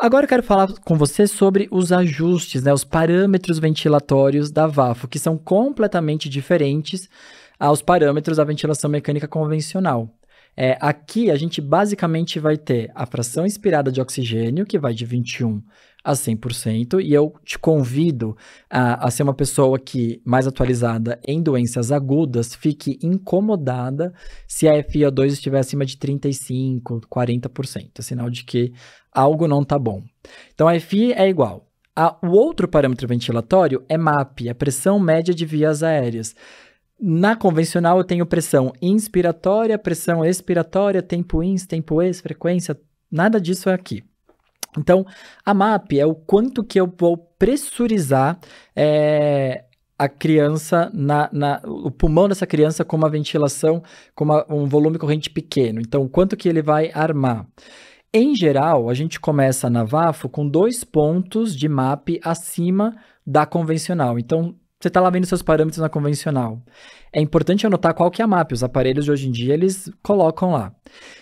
Agora eu quero falar com você sobre os ajustes, né, os parâmetros ventilatórios da VAFO, que são completamente diferentes aos parâmetros da ventilação mecânica convencional. Aqui a gente basicamente vai ter a fração inspirada de oxigênio, que vai de 21 a 100%, e eu te convido a ser uma pessoa que, mais atualizada em doenças agudas, fique incomodada se a FiO2 estiver acima de 35%, 40%, é sinal de que algo não está bom. Então a FI é igual. O outro parâmetro ventilatório é MAP, a pressão média de vias aéreas. Na convencional eu tenho pressão inspiratória, pressão expiratória, tempo ins, tempo ex, frequência, nada disso é aqui. Então, a MAP é o quanto que eu vou pressurizar a criança, o pulmão dessa criança com uma ventilação, com um volume corrente pequeno. Então, quanto que ele vai armar. Em geral, a gente começa na VAFO com 2 pontos de MAP acima da convencional. Então, você está lá vendo seus parâmetros na convencional. É importante anotar qual que é a MAP. Os aparelhos de hoje em dia, eles colocam lá.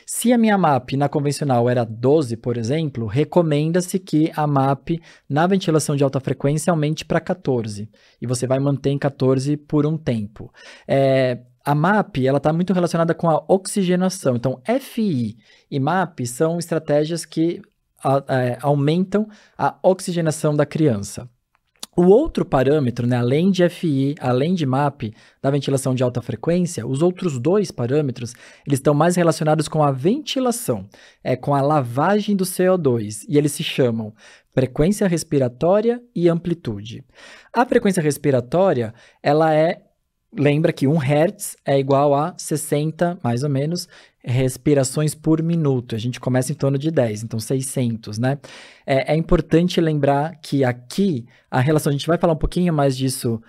Se a minha MAP na convencional era 12, por exemplo, recomenda-se que a MAP na ventilação de alta frequência aumente para 14. E você vai manter em 14 por um tempo. A MAP está muito relacionada com a oxigenação. Então, FI e MAP são estratégias que aumentam a oxigenação da criança. O outro parâmetro, né, além de FI, além de MAP, da ventilação de alta frequência, os outros 2 parâmetros, eles estão mais relacionados com a ventilação, com a lavagem do CO2, e eles se chamam frequência respiratória e amplitude. A frequência respiratória, lembra que 1 Hz é igual a 60, mais ou menos, respirações por minuto. A gente começa em torno de 10, então 600, né? É importante lembrar que aqui a relação, a gente vai falar um pouquinho mais disso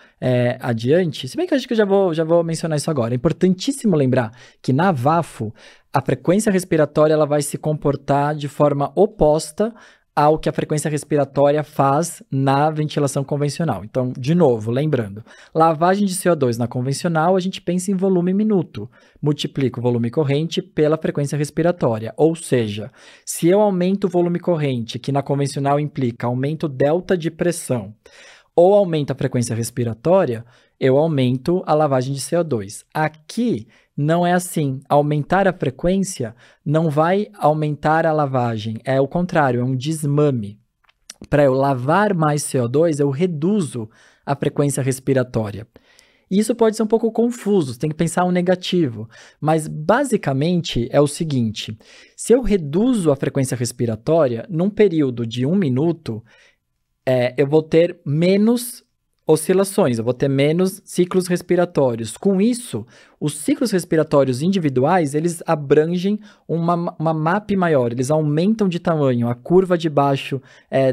adiante, se bem que eu acho que eu já vou mencionar isso agora. É importantíssimo lembrar que na VAFO, a frequência respiratória ela vai se comportar de forma oposta ao que a frequência respiratória faz na ventilação convencional. Então, de novo, lembrando, lavagem de CO2 na convencional, a gente pensa em volume minuto, multiplica o volume corrente pela frequência respiratória, ou seja, se eu aumento o volume corrente, que na convencional implica aumento delta de pressão, ou aumento a frequência respiratória, eu aumento a lavagem de CO2. Aqui, não é assim. Aumentar a frequência não vai aumentar a lavagem. É o contrário, é um desmame. Para eu lavar mais CO2, eu reduzo a frequência respiratória. E isso pode ser um pouco confuso, você tem que pensar um negativo. Mas, basicamente, é o seguinte. Se eu reduzo a frequência respiratória, num período de 1 minuto, eu vou ter menos oscilações, eu vou ter menos ciclos respiratórios. Com isso, os ciclos respiratórios individuais, eles abrangem uma MAP maior, eles aumentam de tamanho, a curva de baixo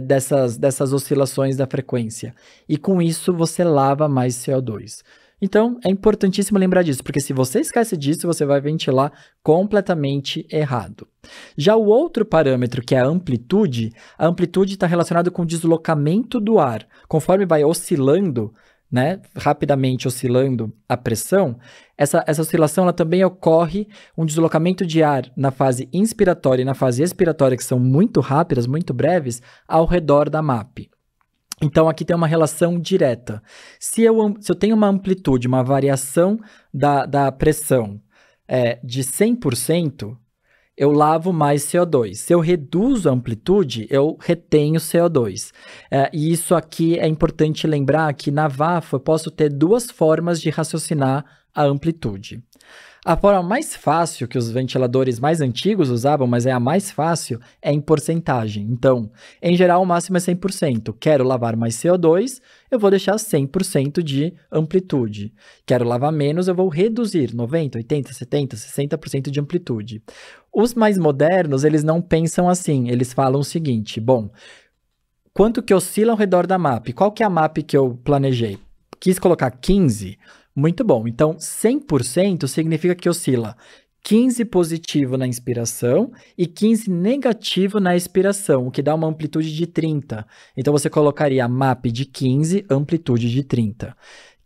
dessas oscilações da frequência. E com isso, você lava mais CO2. Então, é importantíssimo lembrar disso, porque se você esquece disso, você vai ventilar completamente errado. Já o outro parâmetro, que é a amplitude está relacionado com o deslocamento do ar. Conforme vai oscilando, né, rapidamente oscilando a pressão, essa oscilação ela também ocorre um deslocamento de ar na fase inspiratória e na fase expiratória, que são muito rápidas, muito breves, ao redor da MAP. Então, aqui tem uma relação direta. Se eu tenho uma amplitude, uma variação da pressão de 100%, eu lavo mais CO2. Se eu reduzo a amplitude, eu retenho CO2. E isso aqui é importante lembrar que na VAFO eu posso ter 2 formas de raciocinar a amplitude. A forma mais fácil que os ventiladores mais antigos usavam, mas é a mais fácil, é em porcentagem. Então, em geral, o máximo é 100%. Quero lavar mais CO2, eu vou deixar 100% de amplitude. Quero lavar menos, eu vou reduzir 90%, 80%, 70%, 60% de amplitude. Os mais modernos, eles não pensam assim. Eles falam o seguinte, bom, quanto que oscila ao redor da MAP? Qual que é a MAP que eu planejei? Quis colocar 15%? Muito bom. Então, 100% significa que oscila 15 positivo na inspiração e 15 negativo na expiração, o que dá uma amplitude de 30. Então, você colocaria MAP de 15, amplitude de 30.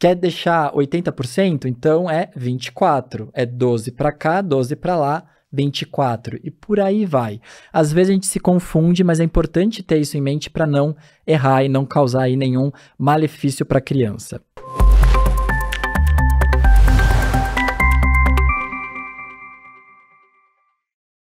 Quer deixar 80%? Então, é 24. É 12 para cá, 12 para lá, 24 e por aí vai. Às vezes a gente se confunde, mas é importante ter isso em mente para não errar e não causar aí nenhum malefício para a criança.